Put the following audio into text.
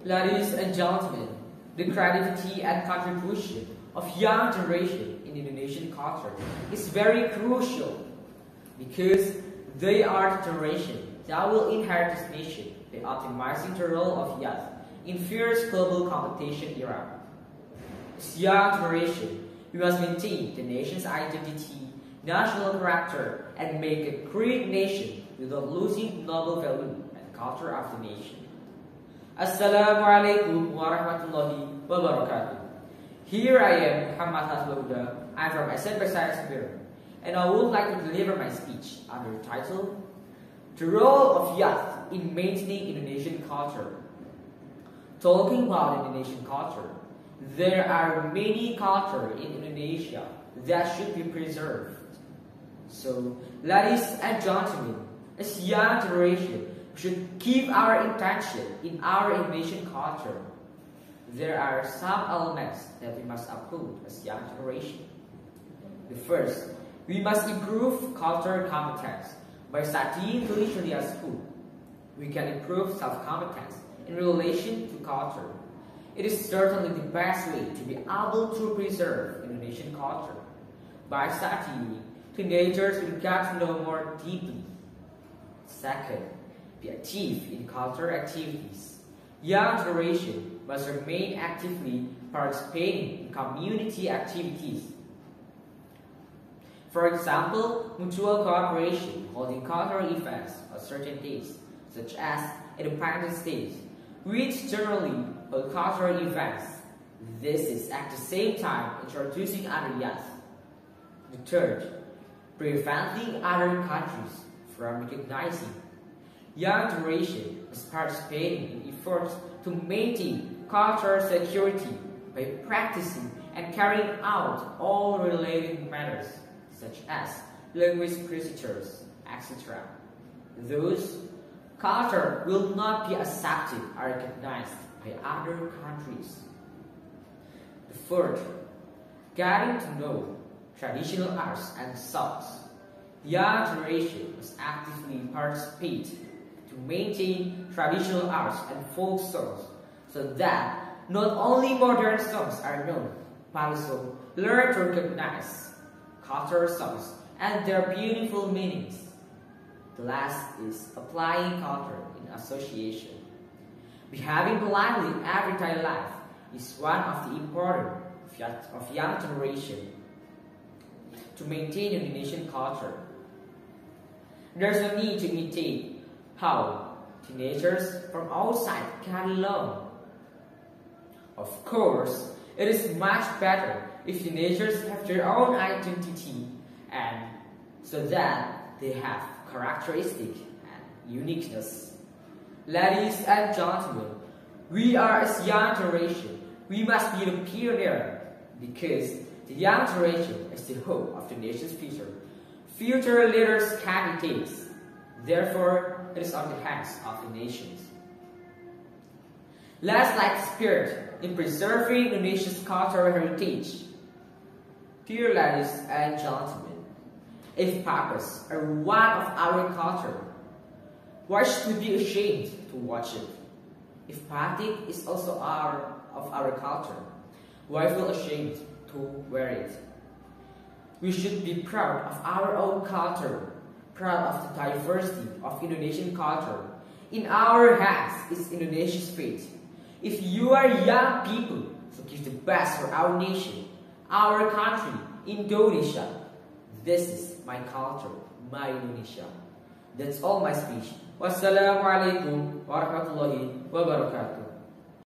Ladies and gentlemen, the creativity and contribution of young generation in Indonesian culture is very crucial because they are the generation that will inherit this nation by optimizing the role of youth in fierce global competition era. As young generation, we must maintain the nation's identity, national character, and make a great nation without losing noble value and culture of the nation. Assalamualaikum warahmatullahi wabarakatuh. Here I am, M.Hasbullah Huda. I am from SMP Sains Tebuireng, and I would like to deliver my speech under the title, The Role of Youth in Maintaining Indonesian Culture. Talking about Indonesian culture, there are many cultures in Indonesia that should be preserved. So, ladies and gentlemen, as young generation, we should keep our intention in our Indonesian culture. There are some elements that we must uphold as young generation. The first, we must improve cultural competence by studying diligently at school. We can improve self-competence in relation to culture. It is certainly the best way to be able to preserve Indonesian culture. By studying, teenagers will get to know more deeply. Second, be active in cultural activities. Young generation must remain actively participating in community activities. For example, mutual cooperation, holding cultural events on certain days, such as Independence Day, which generally hold cultural events. This is at the same time introducing other youth. The third, preventing other countries from recognizing. Young generation is participating in efforts to maintain cultural security by practicing and carrying out all related matters, such as linguistic procedures, etc. Those culture will not be accepted or recognized by other countries. The fourth, getting to know traditional arts and songs. Young generation must actively participate to maintain traditional arts and folk songs so that not only modern songs are known, but also learn to recognize cultural songs and their beautiful meanings. The last is applying culture in association. Behaving politely in everyday life is one of the important of young generation to maintain Indonesian culture. There's no need to imitate how teenagers from outside get along. Of course, it is much better if teenagers have their own identity and so that they have characteristic and uniqueness. Ladies and gentlemen, we are as young generation. We must be the pioneer because the young generation is the hope of the nation's future. Future leaders candidates. Therefore, it is on the hands of the nations. Let's light the spirit in preserving Indonesia's cultural heritage. Dear ladies and gentlemen, if puppets are one of our culture, why should we be ashamed to watch it? If batik is also of our culture, why feel ashamed to wear it? We should be proud of our own culture, proud of the diversity of Indonesian culture. In our hands is Indonesia's fate. If you are young people, so give the best for our nation, our country, Indonesia. This is my culture, my Indonesia. That's all my speech. Wassalamualaikum warahmatullahi wabarakatuh.